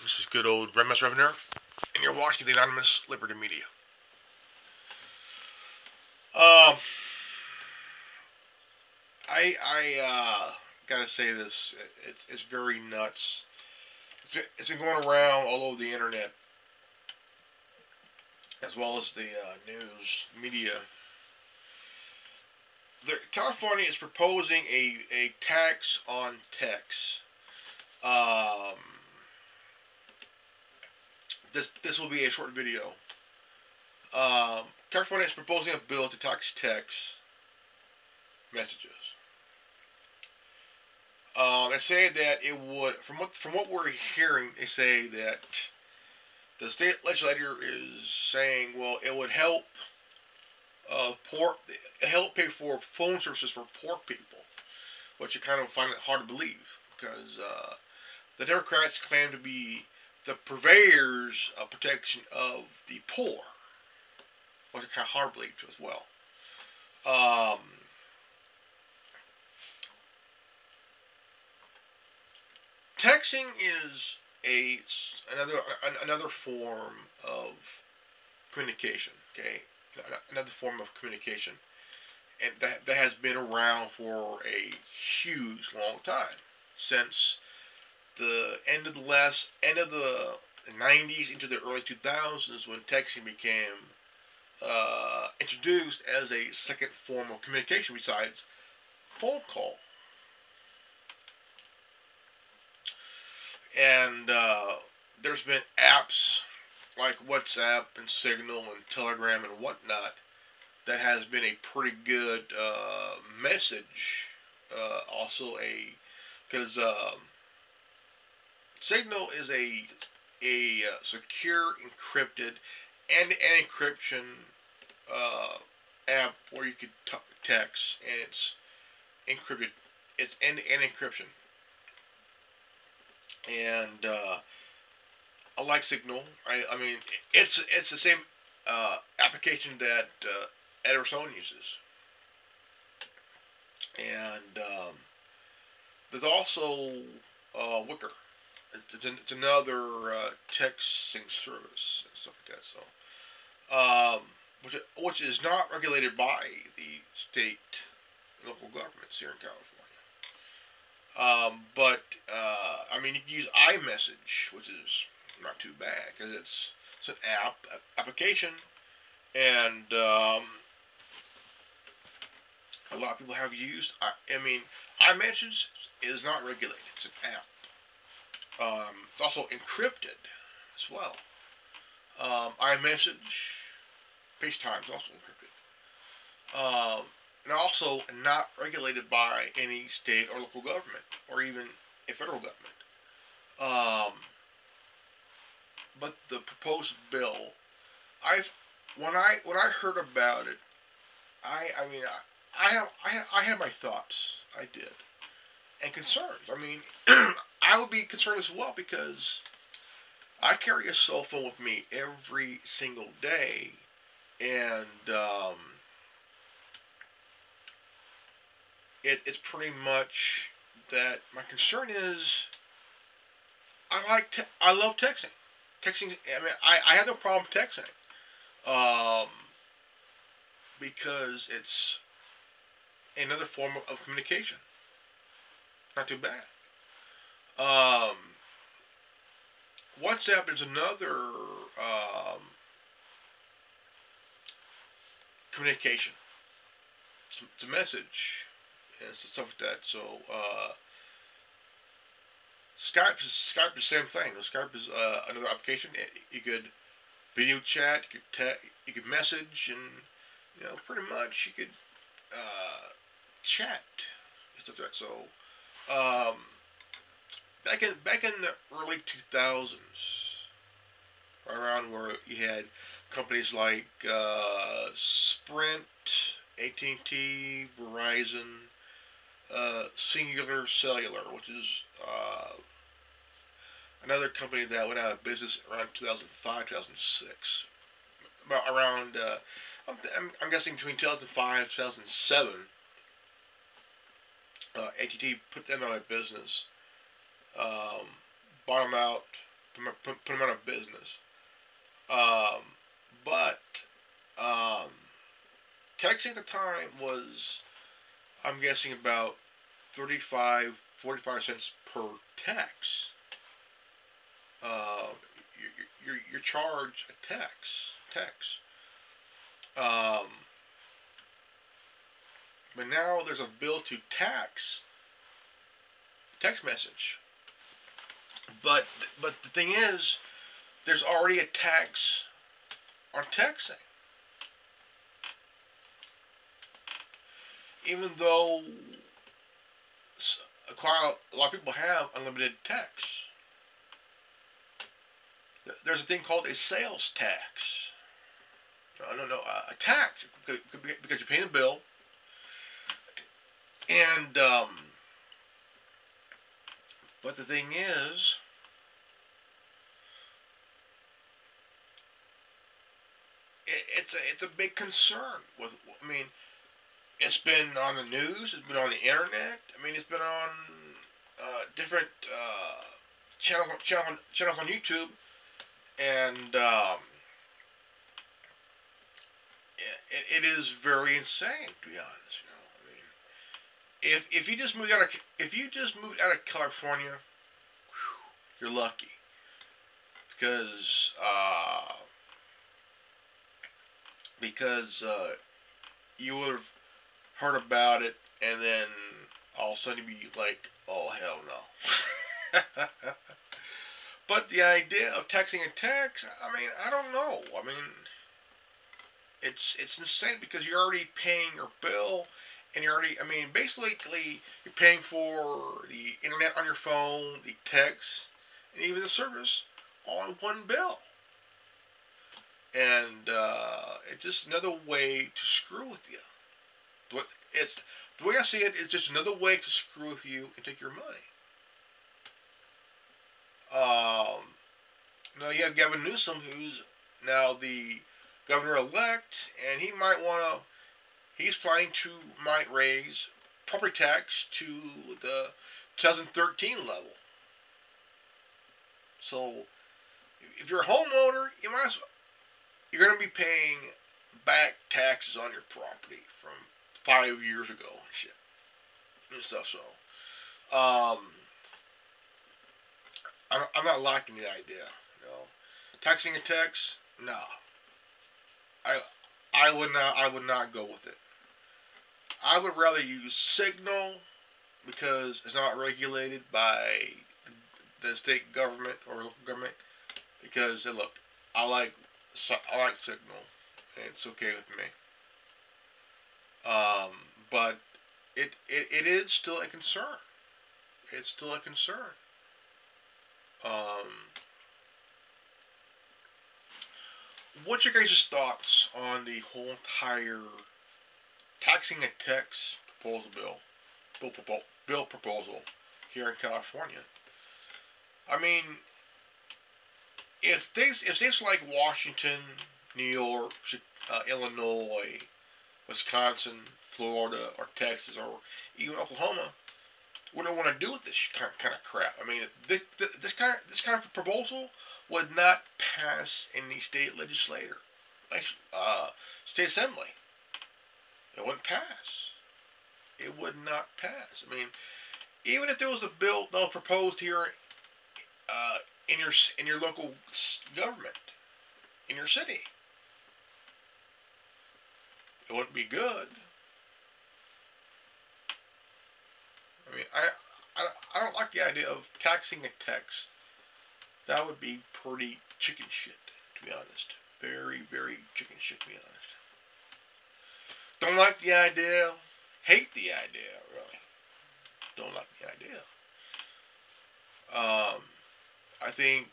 This is good old Grandmaster Revener, and you're watching the Anonymous Liberty Media. Um, I gotta say this. It's very nuts. It's been going around all over the internet, as well as the news media. California is proposing a tax on text. Um, this will be a short video. California is proposing a bill to tax text messages. They say that it would, from what we're hearing, they say that the state legislature is saying, well, it would help help pay for phone services for poor people, which you kind of find it hard to believe because the Democrats claim to be the purveyors of protection of the poor, which is kind of hard to believe as well. Texting is another form of communication. Okay, another form of communication, and that has been around for a huge long time, since the end of the 90s into the early 2000s, when texting became introduced as a second form of communication besides phone call. And there's been apps like WhatsApp and Signal and Telegram and whatnot that has been a pretty good message. Also, because Signal is a secure, encrypted, and an encryption app where you can text, and it's encrypted. It's end-to-end encryption. And I like Signal. I mean, it's the same application that Ederson uses. And there's also Wicker. It's another texting service and stuff like that. So, which is not regulated by the state and local governments here in California. But I mean, you can use iMessage, which is not too bad because it's an application, and a lot of people have used. I mean, iMessage is not regulated; it's an app. It's also encrypted as well. iMessage, FaceTime is also encrypted. And also not regulated by any state or local government, or even a federal government. But the proposed bill, when I heard about it, I mean I had my thoughts. I did, and concerns. I mean, I would be concerned as well because I carry a cell phone with me every single day, and it's pretty much that my concern is I love texting. Texting. I mean, I have no problem texting, um, because it's another form of communication. Not too bad. Um, WhatsApp is another communication. It's a message and stuff like that. So Skype is the same thing. Skype is another application. You could video chat, you could message, and pretty much you could chat and stuff like that. So back in the early 2000s, right around where you had companies like Sprint, AT&T, Verizon, Singular Cellular, which is another company that went out of business around 2005, 2006. About around, I'm guessing between 2005 and 2007, AT&T put them out of business, bought them out, put them out of business. Um, but um, texting at the time was, I'm guessing, about 35, 45 cents per text. Uh, you're charged a text. Um, but now there's a bill to tax text message. But the thing is, there's already a tax on texting. Even though quite a lot of people have unlimited text, there's a thing called a sales tax. No, a tax because you're paying the bill, and but the thing is, it's a big concern. With, I mean, it's been on the news. It's been on the internet. I mean, it's been on different channels on YouTube, and it is very insane, to be honest. You know, I mean, if you just moved out of California, whew, you're lucky because you would have heard about it, and then all of a sudden you'd be like, oh hell no. But the idea of texting a text, I mean, I don't know. I mean, it's insane because you're already paying your bill, and you're already, I mean, basically you're paying for the internet on your phone, the text, and even the service all in one bill. And it's just another way to screw with you. It's the way I see it. It's just another way to screw with you and take your money. Now you have Gavin Newsom, who's now the governor-elect, and he might want to. He's planning to might raise property tax to the 2013 level. So if you're a homeowner, you're going to be paying back taxes on your property from 5 years ago and shit and stuff. So I'm not liking the idea. You know, taxing a text, no. I would not go with it. I would rather use Signal because it's not regulated by the state government or local government. Because look, I like Signal, and it's okay with me. But it is still a concern. It's still a concern. What's your guys' thoughts on the whole entire taxing a text bill proposal here in California? I mean, if states like Washington, New York, Illinois, Wisconsin, Florida, or Texas, or even Oklahoma wouldn't want to do with this kind of crap. I mean, this kind of proposal would not pass in the state legislature, state assembly. It wouldn't pass. It would not pass. I mean, even if there was a bill that was proposed here in your local government, in your city, it wouldn't be good. I mean, I don't like the idea of taxing a text. That would be pretty chicken shit, to be honest. Very, very chicken shit, to be honest. Don't like the idea. Hate the idea, really. Don't like the idea. I think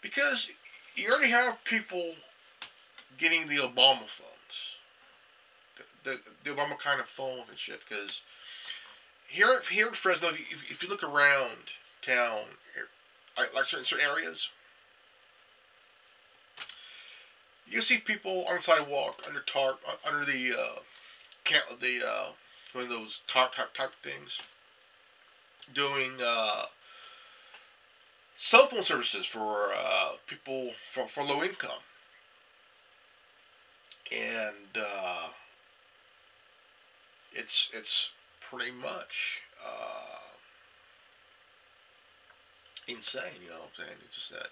because you already have people getting the Obama phones, the Obama kind of phones and shit. Because here in Fresno, if you look around town, like certain areas, you see people on the sidewalk under tarp, under the one of those tarp type things, doing cell phone services for people for low income, and it's pretty much insane. You know what I'm saying? It's just that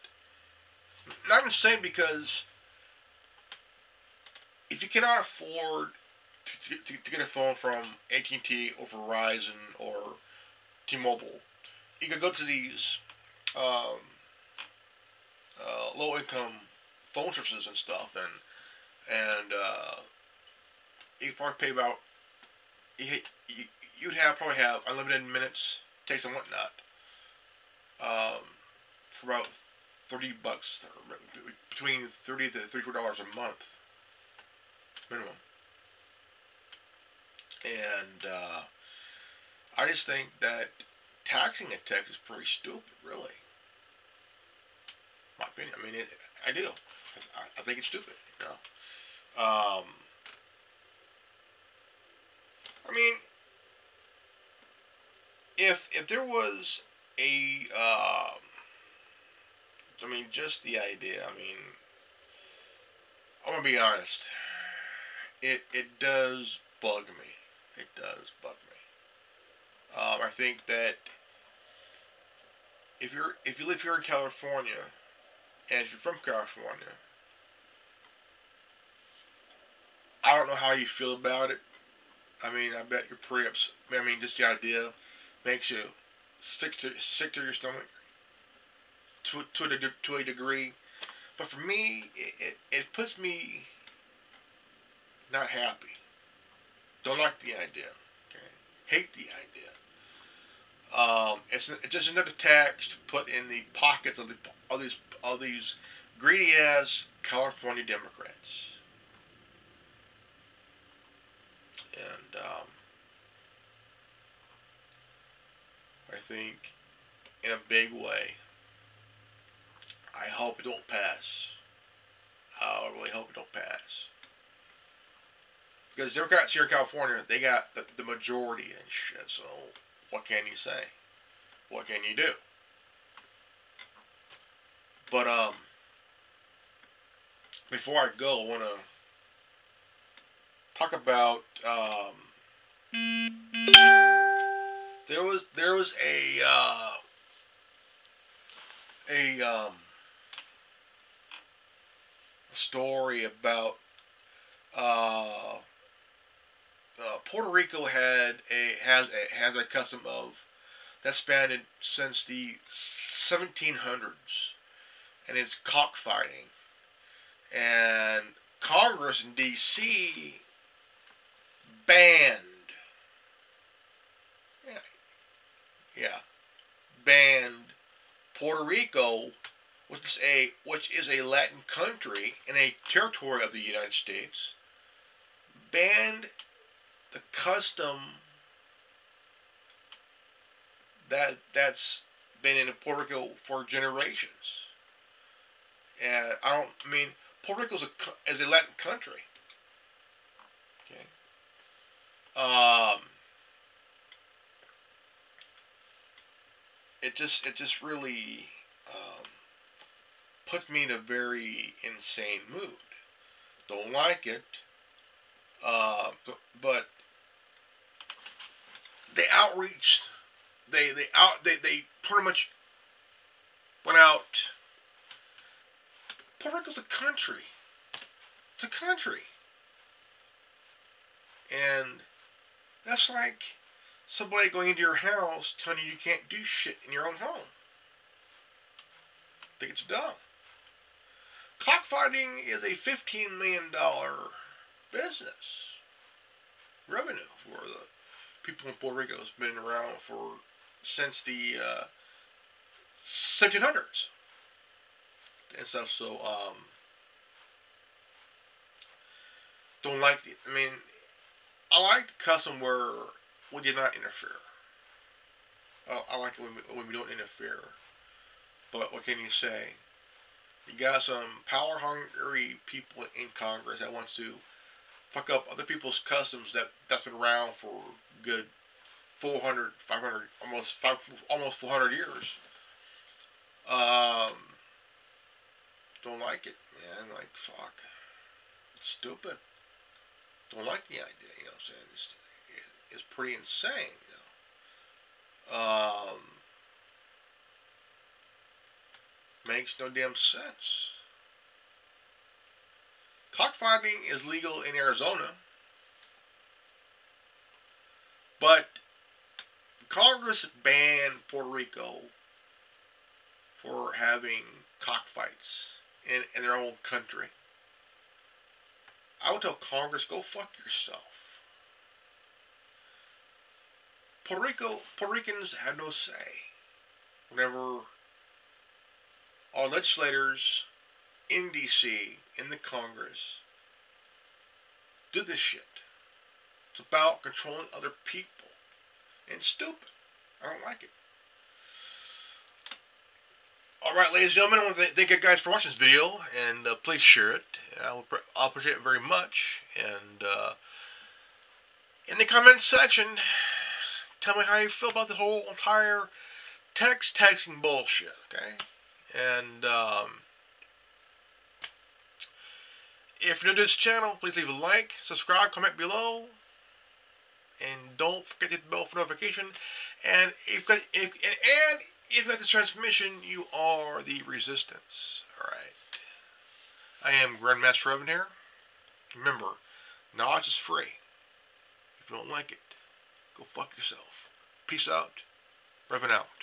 not insane because if you cannot afford to get a phone from AT&T or Verizon or T-Mobile, you can go to these um, low-income phone services and stuff, and you probably pay about you'd probably have unlimited minutes, text and whatnot, for about $30, between $30 to $34 a month minimum. And I just think that taxing a text is pretty stupid, really. My opinion. I mean, I do. I think it's stupid. You know. I mean, if there was a, I mean, just the idea. I mean, I'm gonna be honest. It does bug me. It does bug me. I think that if you live here in California, and if you're from California, I don't know how you feel about it. I mean, I bet you're pretty upset. I mean, just the idea makes you sick to your stomach to a degree. But for me, it puts me not happy. Don't like the idea. Okay? Hate the idea. It's just another tax to put in the pockets of these greedy ass California Democrats. And I think in a big way, I hope it don't pass. I really hope it don't pass. Because Democrats here in California, they got the majority and shit, so what can you say? What can you do? But before I go, I want to talk about there was a story about Puerto Rico has a custom of that spanned since the 1700s, and it's cockfighting. And Congress in D.C. banned, yeah, banned Puerto Rico, which is a Latin country and a territory of the United States, banned the custom that's been in Puerto Rico for generations. And I mean, Puerto Rico is a Latin country. Okay. It just really puts me in a very insane mood. Don't like it. But they outreach. They pretty much went out. Puerto Rico's a country. It's a country. And that's like somebody going into your house telling you can't do shit in your own home. I think it's dumb. Cockfighting is a $15 million business revenue for the people in Puerto Rico. It's been around since the 1700s and stuff. So don't like it. I mean, I like the custom where we did not interfere. I like it when we don't interfere. But what can you say? You got some power-hungry people in Congress that wants to fuck up other people's customs that's been around for good 400, 500, almost 400 years. Um, don't like it, man. Like, fuck. It's stupid. Don't like the idea, you know what I'm saying? It's pretty insane, you know. Makes no damn sense. Cockfighting is legal in Arizona, but Congress banned Puerto Rico for having cockfights in their own country. I would tell Congress, go fuck yourself. Puerto Ricans have no say whenever our legislators in D.C., in the Congress, do this shit. It's about controlling other people. And it's stupid. I don't like it. Alright, ladies and gentlemen, I want to thank you guys for watching this video, and please share it. I'll appreciate it very much. And in the comments section, tell me how you feel about the whole entire texting bullshit, okay? And if you're new to this channel, please leave a like, subscribe, comment below, and don't forget to hit the bell for notification. And if you like this transmission, you are the resistance. Alright. I am Grandmaster Evan here. Remember, knowledge is free. If you don't like it, go fuck yourself. Peace out. Revan out.